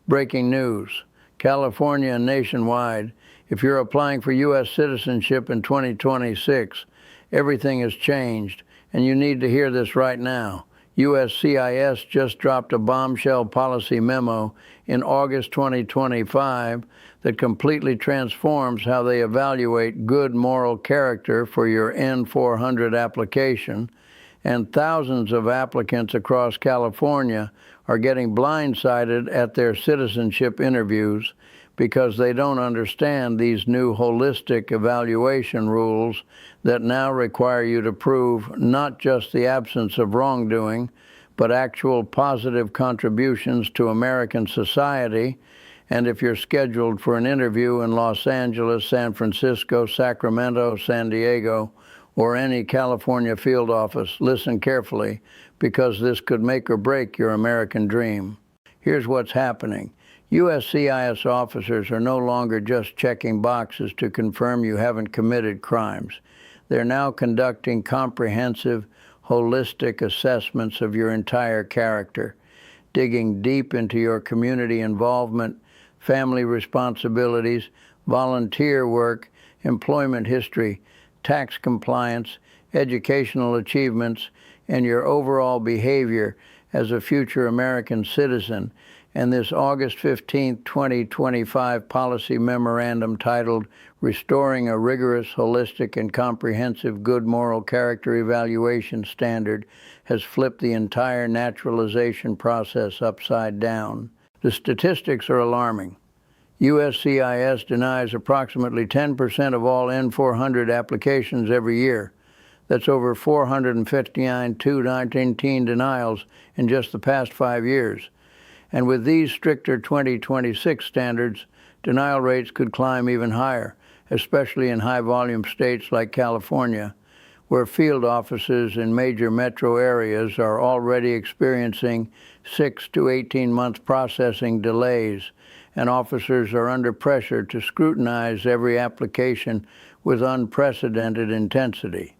Breaking news. California and nationwide, if you're applying for U.S. citizenship in 2026, everything has changed, and you need to hear this right now. USCIS just dropped a bombshell policy memo in August 2025 that completely transforms how they evaluate good moral character for your N-400 application, and thousands of applicants across California are getting blindsided at their citizenship interviews because they don't understand these new holistic evaluation rules that now require you to prove not just the absence of wrongdoing, but actual positive contributions to American society. And if you're scheduled for an interview in Los Angeles, San Francisco, Sacramento, San Diego, or any California field office, listen carefully, because this could make or break your American dream. Here's what's happening. USCIS officers are no longer just checking boxes to confirm you haven't committed crimes. They're now conducting comprehensive, holistic assessments of your entire character, digging deep into your community involvement, family responsibilities, volunteer work, employment history, tax compliance, educational achievements, and your overall behavior as a future American citizen. And this August 15, 2025 policy memorandum titled Restoring a Rigorous, Holistic, and Comprehensive Good Moral Character Evaluation Standard has flipped the entire naturalization process upside down. The statistics are alarming. USCIS denies approximately 10% of all N-400 applications every year. That's over 459 219 denials in just the past 5 years. And with these stricter 2026 standards, denial rates could climb even higher, especially in high-volume states like California, where field offices in major metro areas are already experiencing 6 to 18-month processing delays, and officers are under pressure to scrutinize every application with unprecedented intensity.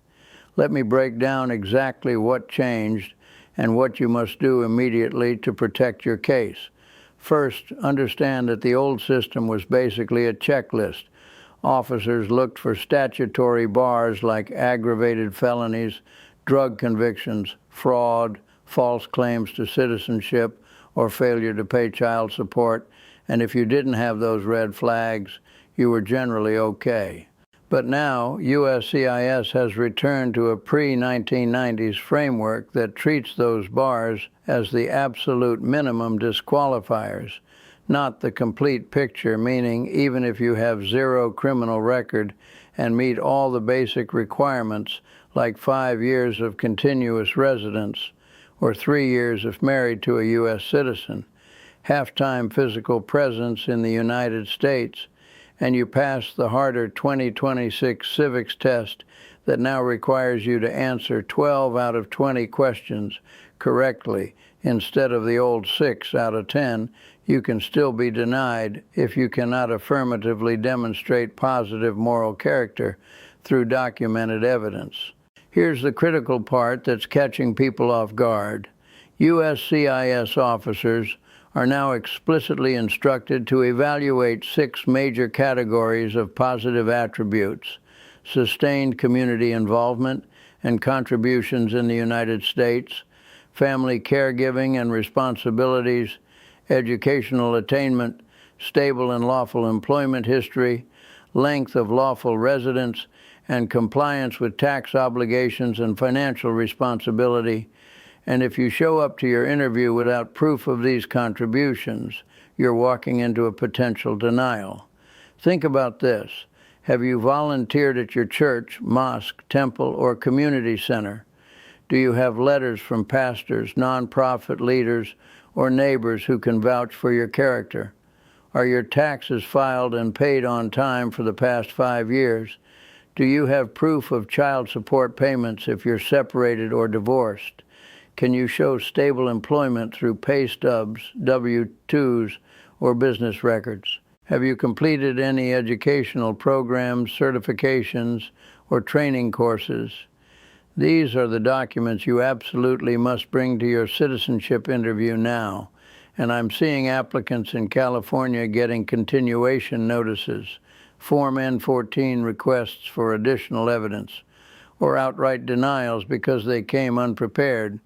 Let me break down exactly what changed and what you must do immediately to protect your case. First, understand that the old system was basically a checklist. Officers looked for statutory bars like aggravated felonies, drug convictions, fraud, false claims to citizenship, or failure to pay child support, and if you didn't have those red flags, you were generally okay. But now, USCIS has returned to a pre-1990s framework that treats those bars as the absolute minimum disqualifiers, not the complete picture, meaning even if you have zero criminal record and meet all the basic requirements, like 5 years of continuous residence, or 3 years if married to a U.S. citizen, half-time physical presence in the United States, and you pass the harder 2026 Civics test that now requires you to answer 12 out of 20 questions correctly instead of the old 6 out of 10, you can still be denied if you cannot affirmatively demonstrate positive moral character through documented evidence. Here's the critical part that's catching people off guard. USCIS officers are now explicitly instructed to evaluate 6 major categories of positive attributes: sustained community involvement and contributions in the United States, family caregiving and responsibilities, educational attainment, stable and lawful employment history, length of lawful residence, and compliance with tax obligations and financial responsibility. And if you show up to your interview without proof of these contributions, you're walking into a potential denial. Think about this. Have you volunteered at your church, mosque, temple, or community center? Do you have letters from pastors, nonprofit leaders, or neighbors who can vouch for your character? Are your taxes filed and paid on time for the past 5 years? Do you have proof of child support payments if you're separated or divorced? Can you show stable employment through pay stubs, W-2s, or business records? Have you completed any educational programs, certifications, or training courses? These are the documents you absolutely must bring to your citizenship interview now, And I'm seeing applicants in California getting continuation notices, Form N-14 requests for additional evidence, or outright denials because they came unprepared,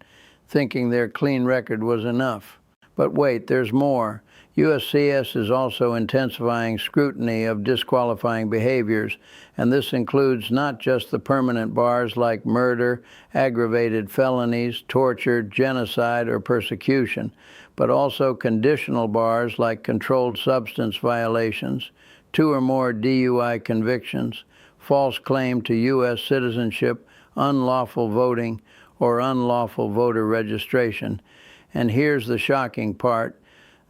thinking their clean record was enough. But wait, there's more. USCIS is also intensifying scrutiny of disqualifying behaviors, and this includes not just the permanent bars like murder, aggravated felonies, torture, genocide, or persecution, but also conditional bars like controlled substance violations, 2 or more DUI convictions, false claim to U.S. citizenship, unlawful voting, or unlawful voter registration. And here's the shocking part.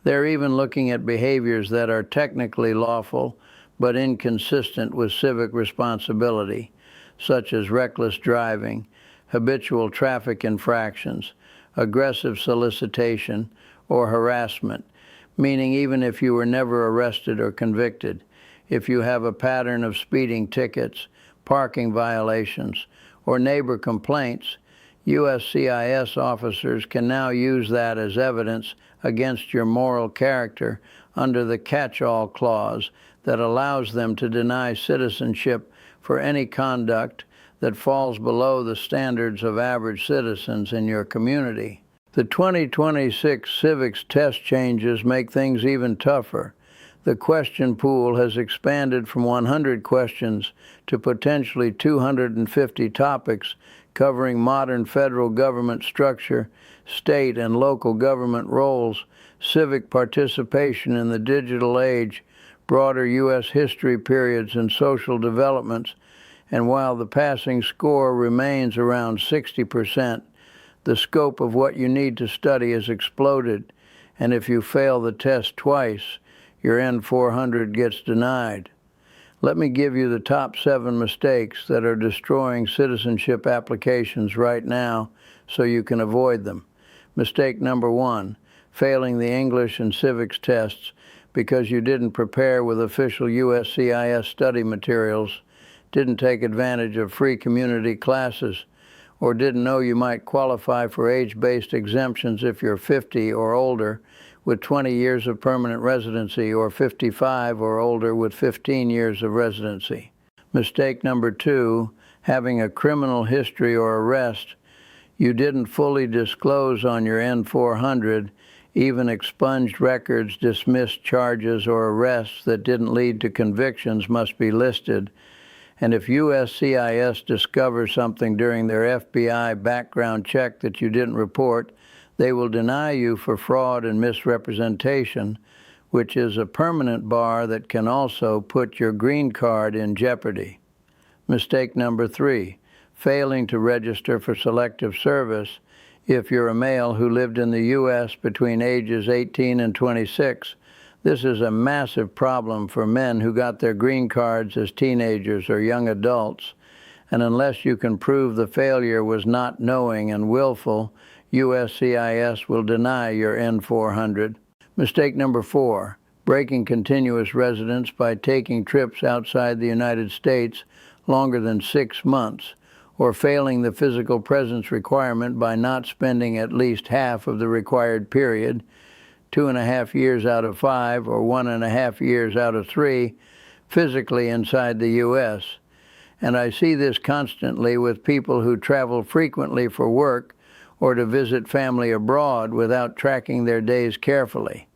They're even looking at behaviors that are technically lawful but inconsistent with civic responsibility, such as reckless driving, habitual traffic infractions, aggressive solicitation, or harassment, meaning even if you were never arrested or convicted, if you have a pattern of speeding tickets, parking violations, or neighbor complaints, USCIS officers can now use that as evidence against your moral character under the catch-all clause that allows them to deny citizenship for any conduct that falls below the standards of average citizens in your community. The 2026 Civics test changes make things even tougher. The question pool has expanded from 100 questions to potentially 250 topics covering modern federal government structure, state and local government roles, civic participation in the digital age, broader U.S. history periods and social developments, and while the passing score remains around 60%, the scope of what you need to study has exploded, and if you fail the test twice, your N-400 gets denied. Let me give you the top 7 mistakes that are destroying citizenship applications right now so you can avoid them. Mistake number 1, failing the English and civics tests because you didn't prepare with official USCIS study materials, didn't take advantage of free community classes, or didn't know you might qualify for age-based exemptions if you're 50 or older with 20 years of permanent residency, or 55 or older with 15 years of residency. Mistake number 2, having a criminal history or arrest. You didn't fully disclose on your N-400, even expunged records, dismissed charges, or arrests that didn't lead to convictions must be listed. And if USCIS discovers something during their FBI background check that you didn't report, they will deny you for fraud and misrepresentation, which is a permanent bar that can also put your green card in jeopardy. Mistake number 3, failing to register for selective service if you're a male who lived in the U.S. between ages 18 and 26. This is a massive problem for men who got their green cards as teenagers or young adults, and unless you can prove the failure was not knowing and willful, USCIS will deny your N-400. Mistake number 4, breaking continuous residence by taking trips outside the United States longer than 6 months, or failing the physical presence requirement by not spending at least half of the required period, 2.5 years out of 5 or 1.5 years out of 3, physically inside the U.S. And I see this constantly with people who travel frequently for work or to visit family abroad without tracking their days carefully.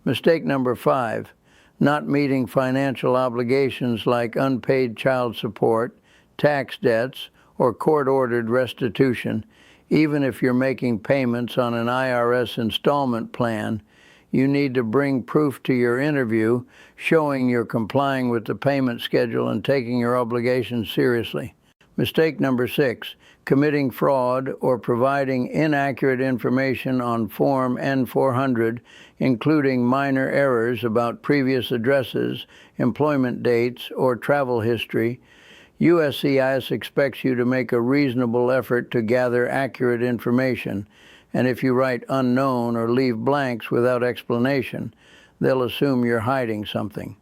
Mistake number 5, not meeting financial obligations like unpaid child support, tax debts, or court-ordered restitution. Even if you're making payments on an IRS installment plan, you need to bring proof to your interview showing you're complying with the payment schedule and taking your obligations seriously. Mistake number 6, committing fraud or providing inaccurate information on Form N-400, including minor errors about previous addresses, employment dates, or travel history. USCIS expects you to make a reasonable effort to gather accurate information, and if you write unknown or leave blanks without explanation, they'll assume you're hiding something.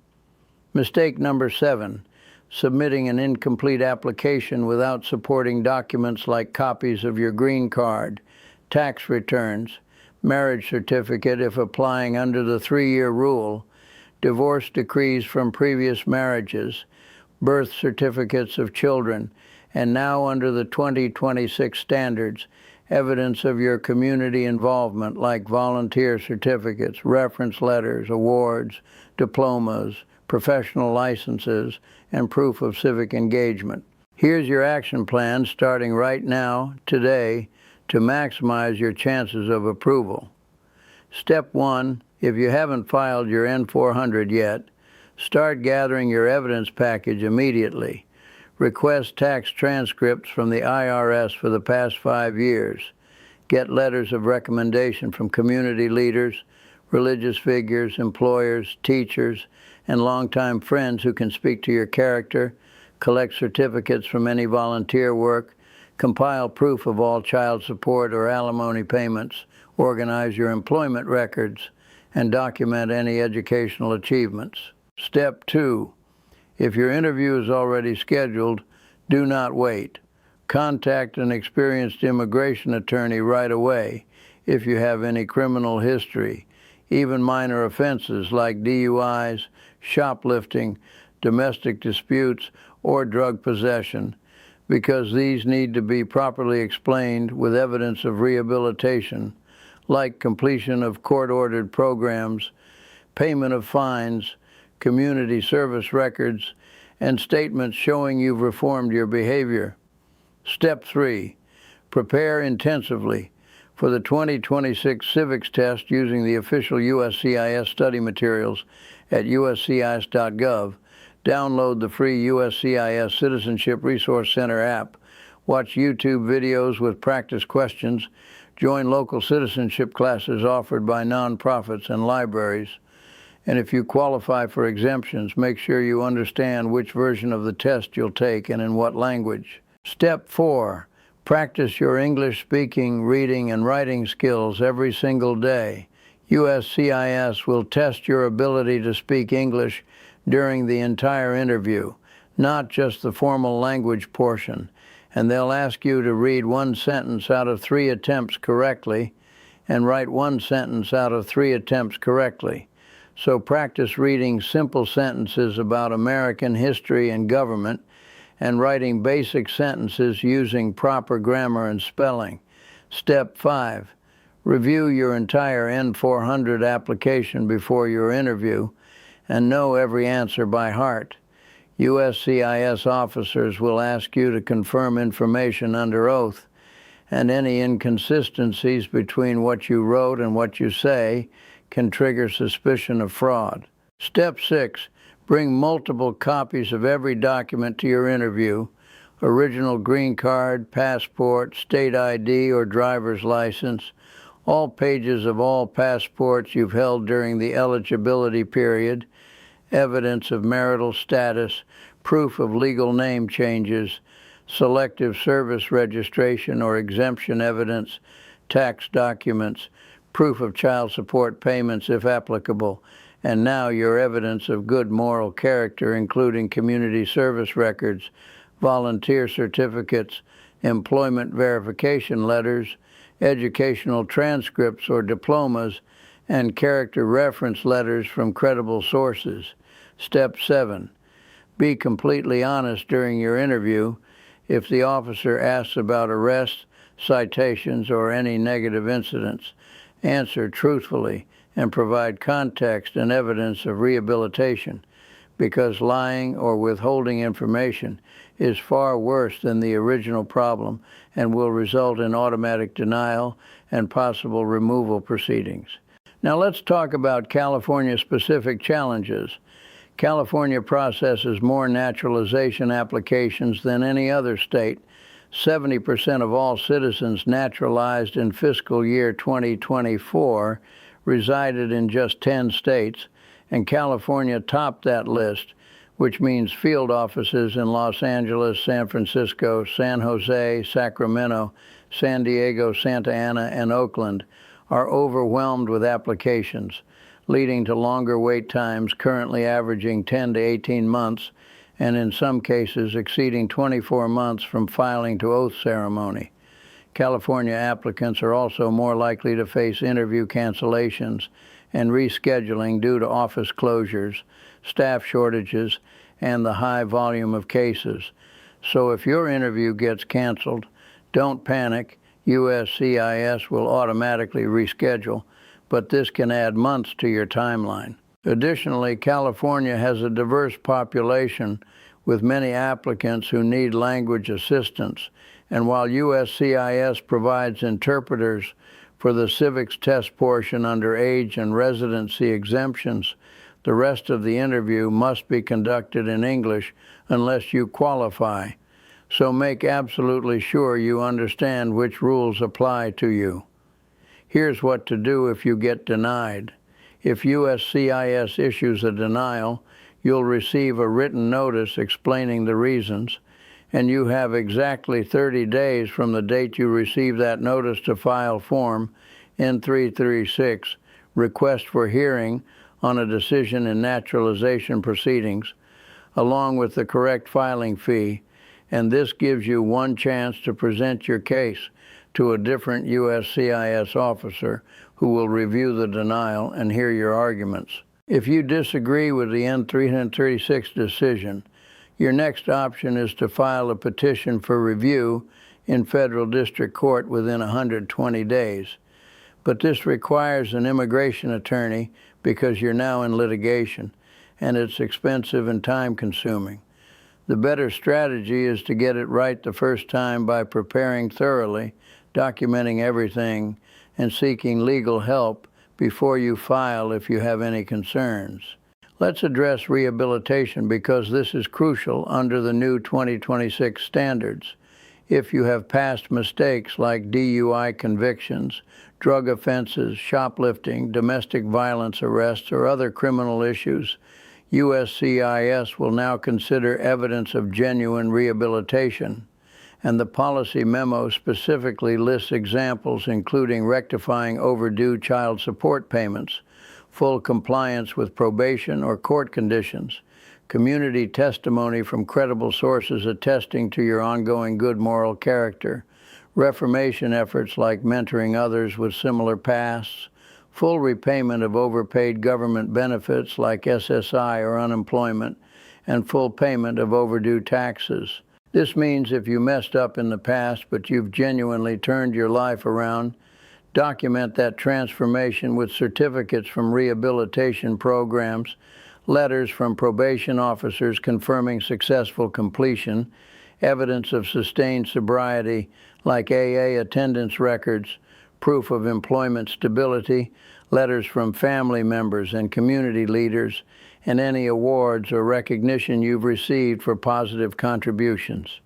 Mistake number 7, submitting an incomplete application without supporting documents like copies of your green card, tax returns, marriage certificate if applying under the 3-year rule, divorce decrees from previous marriages, birth certificates of children, and now under the 2026 standards, evidence of your community involvement like volunteer certificates, reference letters, awards, diplomas, professional licenses, and proof of civic engagement. Here's your action plan starting right now, today, to maximize your chances of approval. Step 1, if you haven't filed your N-400 yet, start gathering your evidence package immediately. Request tax transcripts from the IRS for the past 5 years. Get letters of recommendation from community leaders, religious figures, employers, teachers, and longtime friends who can speak to your character. Collect certificates from any volunteer work. Compile proof of all child support or alimony payments. Organize your employment records, and document any educational achievements. Step 2. If your interview is already scheduled, do not wait. Contact an experienced immigration attorney right away if you have any criminal history, even minor offenses like DUIs, shoplifting, domestic disputes, or drug possession, because these need to be properly explained with evidence of rehabilitation, like completion of court-ordered programs, payment of fines, community service records, and statements showing you've reformed your behavior. Step 3. Prepare intensively for the 2026 Civics test using the official USCIS study materials at uscis.gov. Download the free USCIS Citizenship Resource Center app. Watch YouTube videos with practice questions. Join local citizenship classes offered by nonprofits and libraries. And if you qualify for exemptions, make sure you understand which version of the test you'll take and in what language. Step 4. Practice your English speaking, reading, and writing skills every single day. USCIS will test your ability to speak English during the entire interview, not just the formal language portion. And they'll ask you to read 1 sentence out of 3 attempts correctly and write 1 sentence out of 3 attempts correctly. So practice reading simple sentences about American history and government and writing basic sentences using proper grammar and spelling. Step 5. Review your entire N-400 application before your interview and know every answer by heart. USCIS officers will ask you to confirm information under oath, and any inconsistencies between what you wrote and what you say can trigger suspicion of fraud. Step 6. Bring multiple copies of every document to your interview: original green card, passport, state ID, or driver's license, all pages of all passports you've held during the eligibility period, evidence of marital status, proof of legal name changes, selective service registration or exemption evidence, tax documents, proof of child support payments if applicable, and now your evidence of good moral character, including community service records, volunteer certificates, employment verification letters, educational transcripts or diplomas, and character reference letters from credible sources. Step 7. Be completely honest during your interview. If the officer asks about arrests, citations, or any negative incidents, answer truthfully and provide context and evidence of rehabilitation, because lying or withholding information is far worse than the original problem and will result in automatic denial and possible removal proceedings. Now let's talk about California-specific challenges. California processes more naturalization applications than any other state. 70% of all citizens naturalized in fiscal year 2024 resided in just 10 states, and California topped that list, which means field offices in Los Angeles, San Francisco, San Jose, Sacramento, San Diego, Santa Ana, and Oakland are overwhelmed with applications, leading to longer wait times, currently averaging 10 to 18 months, and in some cases exceeding 24 months from filing to oath ceremony. California applicants are also more likely to face interview cancellations and rescheduling due to office closures, staff shortages, and the high volume of cases. So if your interview gets canceled, don't panic. USCIS will automatically reschedule, but this can add months to your timeline. Additionally, California has a diverse population with many applicants who need language assistance, and while USCIS provides interpreters for the civics test portion under age and residency exemptions, the rest of the interview must be conducted in English unless you qualify. So make absolutely sure you understand which rules apply to you. Here's what to do if you get denied. If USCIS issues a denial, you'll receive a written notice explaining the reasons, and you have exactly 30 days from the date you receive that notice to file Form N-400, Request for Hearing on a Decision in Naturalization Proceedings, along with the correct filing fee, and this gives you one chance to present your case to a different USCIS officer who will review the denial and hear your arguments. If you disagree with the N-336 decision, your next option is to file a petition for review in federal district court within 120 days. But this requires an immigration attorney because you're now in litigation, and it's expensive and time-consuming. The better strategy is to get it right the first time by preparing thoroughly, documenting everything, and seeking legal help before you file if you have any concerns. Let's address rehabilitation because this is crucial under the new 2026 standards. If you have past mistakes like DUI convictions, drug offenses, shoplifting, domestic violence arrests, or other criminal issues, USCIS will now consider evidence of genuine rehabilitation, and the policy memo specifically lists examples including rectifying overdue child support payments, full compliance with probation or court conditions, community testimony from credible sources attesting to your ongoing good moral character, reformation efforts like mentoring others with similar pasts, full repayment of overpaid government benefits like SSI or unemployment, and full payment of overdue taxes. This means if you messed up in the past but you've genuinely turned your life around, document that transformation with certificates from rehabilitation programs, letters from probation officers confirming successful completion, evidence of sustained sobriety like AA attendance records, proof of employment stability, letters from family members and community leaders, and any awards or recognition you've received for positive contributions.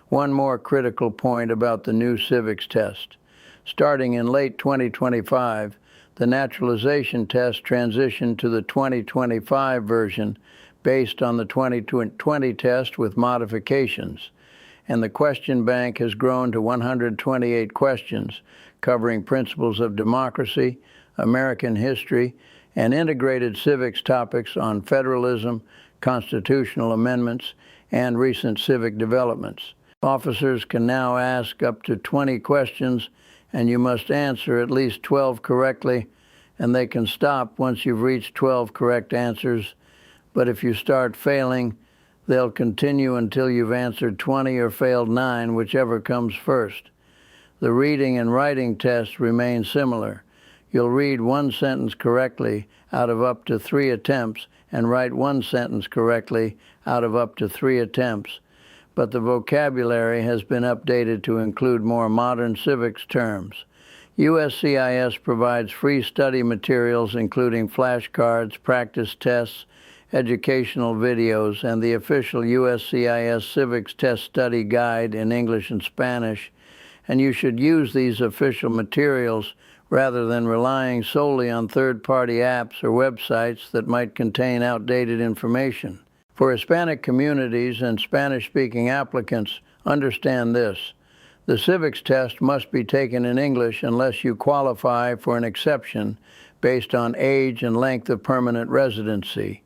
One more critical point about the new civics test. Starting in late 2025, the naturalization test transitioned to the 2025 version based on the 2020 test with modifications, and the question bank has grown to 128 questions covering principles of democracy, American history, and integrated civics topics on federalism, constitutional amendments, and recent civic developments. Officers can now ask up to 20 questions, and you must answer at least 12 correctly, and they can stop once you've reached 12 correct answers. But if you start failing, they'll continue until you've answered 20 or failed 9, whichever comes first. The reading and writing tests remain similar. You'll read one sentence correctly out of up to 3 attempts and write one sentence correctly out of up to 3 attempts. But the vocabulary has been updated to include more modern civics terms. USCIS provides free study materials including flashcards, practice tests, educational videos, and the official USCIS Civics Test Study Guide in English and Spanish, and you should use these official materials rather than relying solely on third-party apps or websites that might contain outdated information. For Hispanic communities and Spanish-speaking applicants, understand this. The civics test must be taken in English unless you qualify for an exception based on age and length of permanent residency.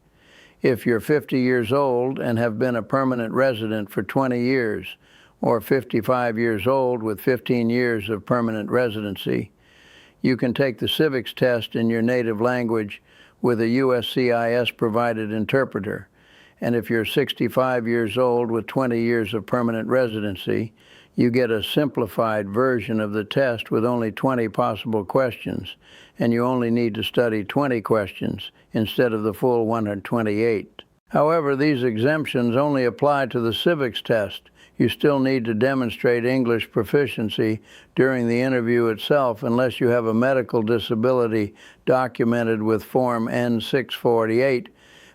If you're 50 years old and have been a permanent resident for 20 years, or 55 years old with 15 years of permanent residency. You can take the Civics test in your native language with a USCIS provided interpreter. And if you're 65 years old with 20 years of permanent residency, you get a simplified version of the test with only 20 possible questions, and you only need to study 20 questions instead of the full 128. However, these exemptions only apply to the Civics test. You still need to demonstrate English proficiency during the interview itself unless you have a medical disability documented with Form N-400,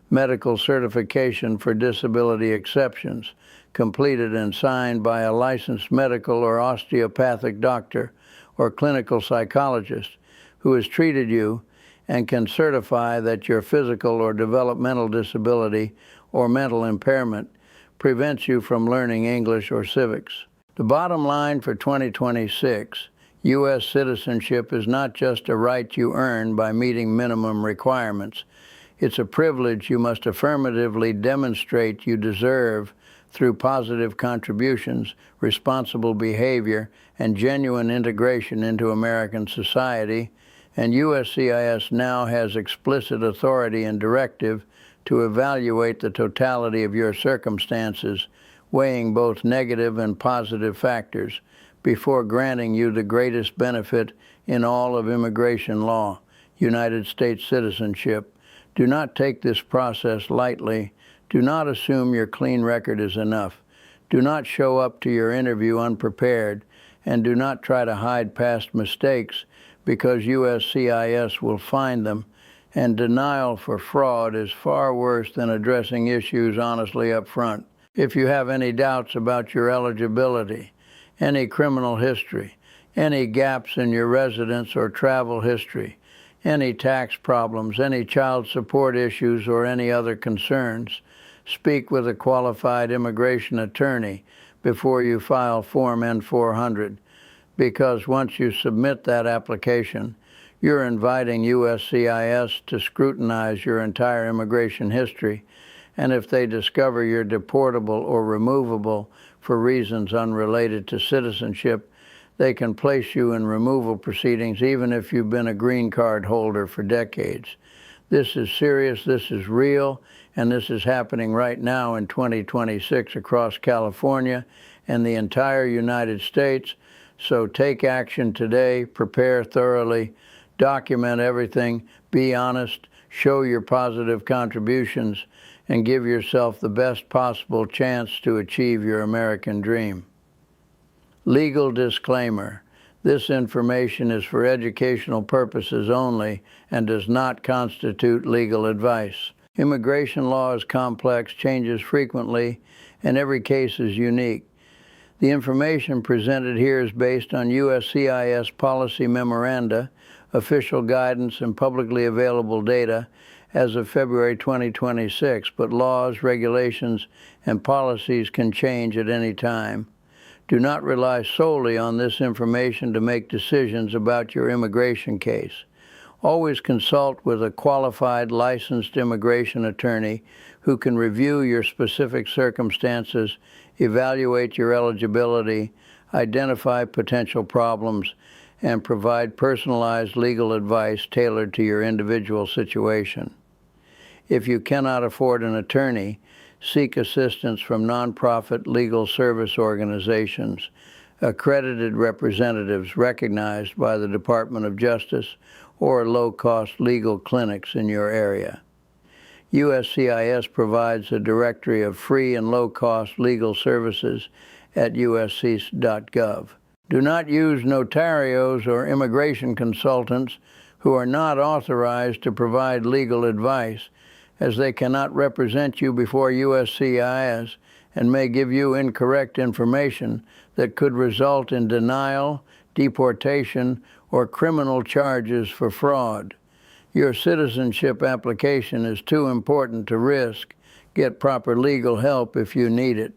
Medical Certification for Disability Exceptions, completed and signed by a licensed medical or osteopathic doctor or clinical psychologist who has treated you and can certify that your physical or developmental disability or mental impairment prevents you from learning English or civics. The bottom line for 2026, U.S. citizenship is not just a right you earn by meeting minimum requirements. It's a privilege you must affirmatively demonstrate you deserve through positive contributions, responsible behavior, and genuine integration into American society, and USCIS now has explicit authority and directive to evaluate the totality of your circumstances, weighing both negative and positive factors, before granting you the greatest benefit in all of immigration law, United States citizenship. Do not take this process lightly. Do not assume your clean record is enough. Do not show up to your interview unprepared, and do not try to hide past mistakes because USCIS will find them, and denial for fraud is far worse than addressing issues honestly up front. If you have any doubts about your eligibility, any criminal history, any gaps in your residence or travel history, any tax problems, any child support issues, or any other concerns, speak with a qualified immigration attorney before you file Form N-400, because once you submit that application, you're inviting USCIS to scrutinize your entire immigration history, and if they discover you're deportable or removable for reasons unrelated to citizenship, they can place you in removal proceedings even if you've been a green card holder for decades. This is serious, this is real, and this is happening right now in 2026 across California and the entire United States. So take action today, prepare thoroughly, document everything, be honest, show your positive contributions, and give yourself the best possible chance to achieve your American dream. Legal disclaimer. This information is for educational purposes only and does not constitute legal advice. Immigration law is complex, changes frequently, and every case is unique. The information presented here is based on USCIS policy memoranda, official guidance, and publicly available data as of February 2026, but laws, regulations, and policies can change at any time. Do not rely solely on this information to make decisions about your immigration case. Always consult with a qualified, licensed immigration attorney who can review your specific circumstances, evaluate your eligibility, identify potential problems, and provide personalized legal advice tailored to your individual situation. If you cannot afford an attorney, seek assistance from nonprofit legal service organizations, accredited representatives recognized by the Department of Justice, or low-cost legal clinics in your area. USCIS provides a directory of free and low-cost legal services at uscis.gov. Do not use notarios or immigration consultants who are not authorized to provide legal advice, as they cannot represent you before USCIS and may give you incorrect information that could result in denial, deportation, or criminal charges for fraud. Your citizenship application is too important to risk. Get proper legal help if you need it.